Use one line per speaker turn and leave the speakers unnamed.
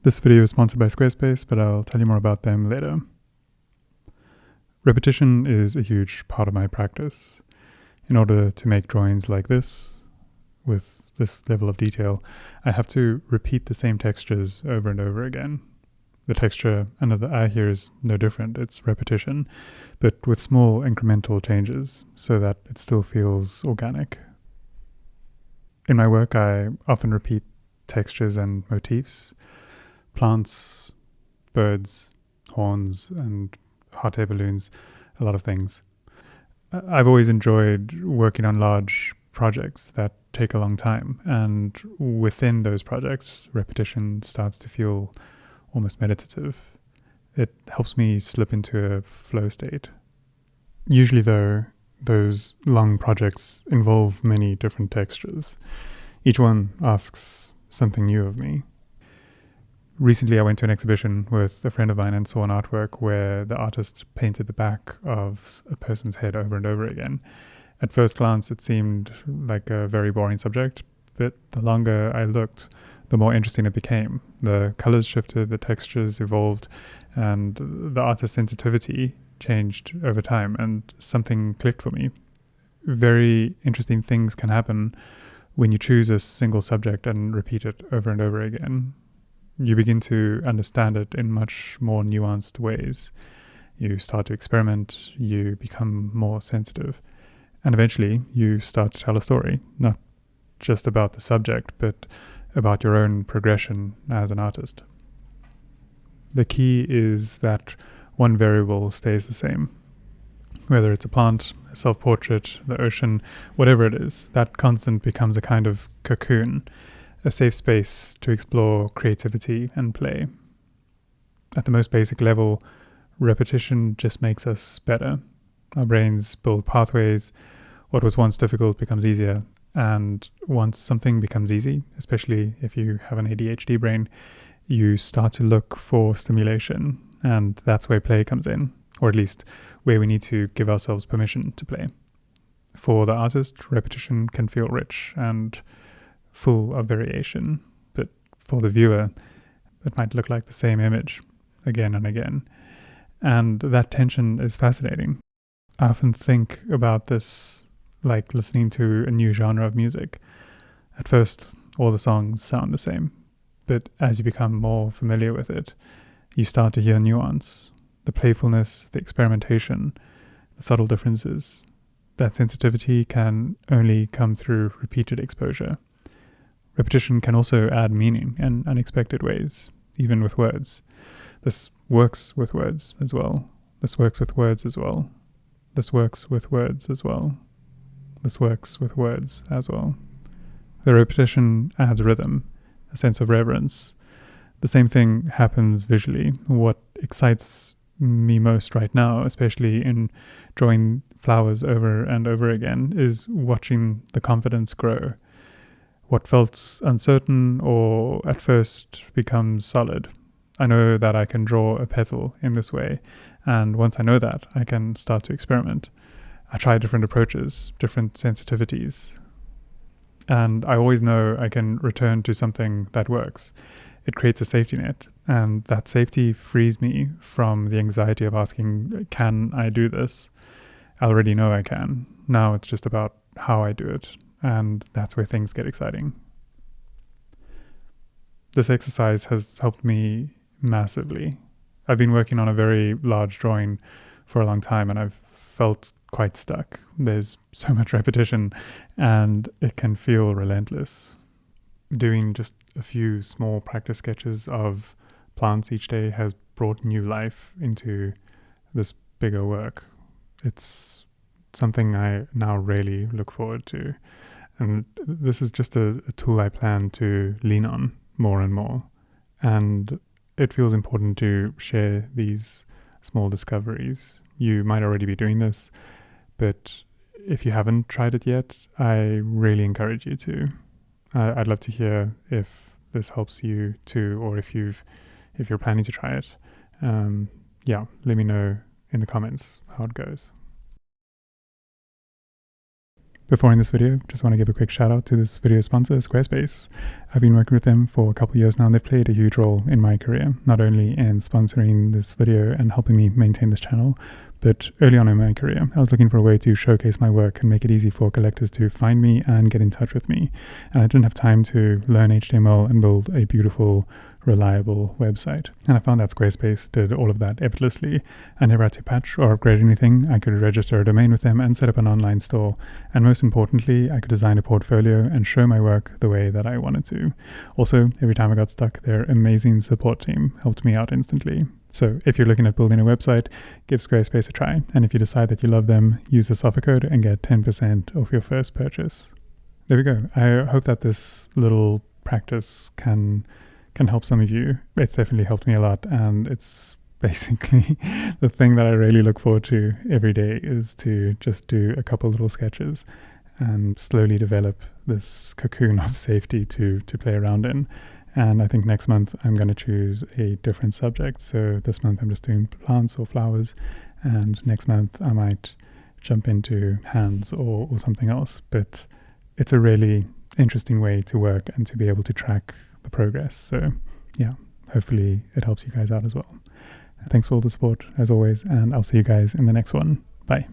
This video is sponsored by Squarespace, but I'll tell you more about them later. Repetition is a huge part of my practice. In order to make drawings like this, with this level of detail, I have to repeat the same textures over and over again. The texture under the eye here is no different, it's repetition, but with small incremental changes so that it still feels organic. In my work, I often repeat textures and motifs, plants, birds, horns, and hot air balloons, a lot of things. I've always enjoyed working on large projects that take a long time, and within those projects, repetition starts to feel almost meditative. It helps me slip into a flow state. Usually though, those long projects involve many different textures. Each one asks something new of me. Recently I went to an exhibition with a friend of mine and saw an artwork where the artist painted the back of a person's head over and over again. At first glance it seemed like a very boring subject, but the longer I looked, the more interesting it became. The colors shifted, the textures evolved, and the artist's sensitivity changed over time, and something clicked for me. Very interesting things can happen when you choose a single subject and repeat it over and over again. You begin to understand it in much more nuanced ways. You start to experiment, you become more sensitive, and eventually you start to tell a story, not just about the subject, but about your own progression as an artist. The key is that one variable stays the same. Whether it's a plant, a self-portrait, the ocean, whatever it is, that constant becomes a kind of cocoon, a safe space to explore creativity and play. At the most basic level, repetition just makes us better. Our brains build pathways. What was once difficult becomes easier. And once something becomes easy, especially if you have an ADHD brain, you start to look for stimulation. And that's where play comes in, or at least where we need to give ourselves permission to play. For the artist, repetition can feel rich and full of variation, but for the viewer, it might look like the same image again and again. And that tension is fascinating. I often think about this like listening to a new genre of music. At first, all the songs sound the same, but as you become more familiar with it, you start to hear nuance, the playfulness, the experimentation, the subtle differences. That sensitivity can only come through repeated exposure. Repetition can also add meaning in unexpected ways, even with words. This works with words as well. This works with words as well. This works with words as well. This works with words as well. The repetition adds rhythm, a sense of reverence. The same thing happens visually. What excites me most right now, especially in drawing flowers over and over again, is watching the confidence grow. What felt uncertain or at first becomes solid. I know that I can draw a petal in this way, and once I know that, I can start to experiment. I try different approaches, different sensitivities, and I always know I can return to something that works. It creates a safety net, and that safety frees me from the anxiety of asking, can I do this? I already know I can. Now it's just about how I do it, and that's where things get exciting. This exercise has helped me massively. I've been working on a very large drawing for a long time, and I've felt quite stuck. There's so much repetition and it can feel relentless. Doing just a few small practice sketches of plants each day has brought new life into this bigger work. It's something I now really look forward to. And this is just a tool I plan to lean on more and more. And it feels important to share these small discoveries. You might already be doing this, but if you haven't tried it yet, I really encourage you to. I'd love to hear if this helps you too, or if you're planning to try it. Let me know in the comments how it goes. Before in this video, just want to give a quick shout out to this video sponsor, Squarespace. I've been working with them for a couple of years now, and they've played a huge role in my career, not only in sponsoring this video and helping me maintain this channel, but early on in my career, I was looking for a way to showcase my work and make it easy for collectors to find me and get in touch with me. And I didn't have time to learn HTML and build a beautiful, reliable website. And I found that Squarespace did all of that effortlessly. I never had to patch or upgrade anything. I could register a domain with them and set up an online store. And most importantly, I could design a portfolio and show my work the way that I wanted to. Also, every time I got stuck, their amazing support team helped me out instantly. So if you're looking at building a website, give Squarespace a try. And if you decide that you love them, use the offer code and get 10% off your first purchase. There we go. I hope that this little practice can help some of you. It's definitely helped me a lot, and it's basically the thing that I really look forward to every day, is to just do a couple little sketches and slowly develop this cocoon of safety to play around in. And I think next month I'm going to choose a different subject. So this month I'm just doing plants or flowers, and next month I might jump into hands or something else. But it's a really interesting way to work and to be able to track the progress. So yeah, hopefully it helps you guys out as well. Thanks for all the support as always, and I'll see you guys in the next one. Bye.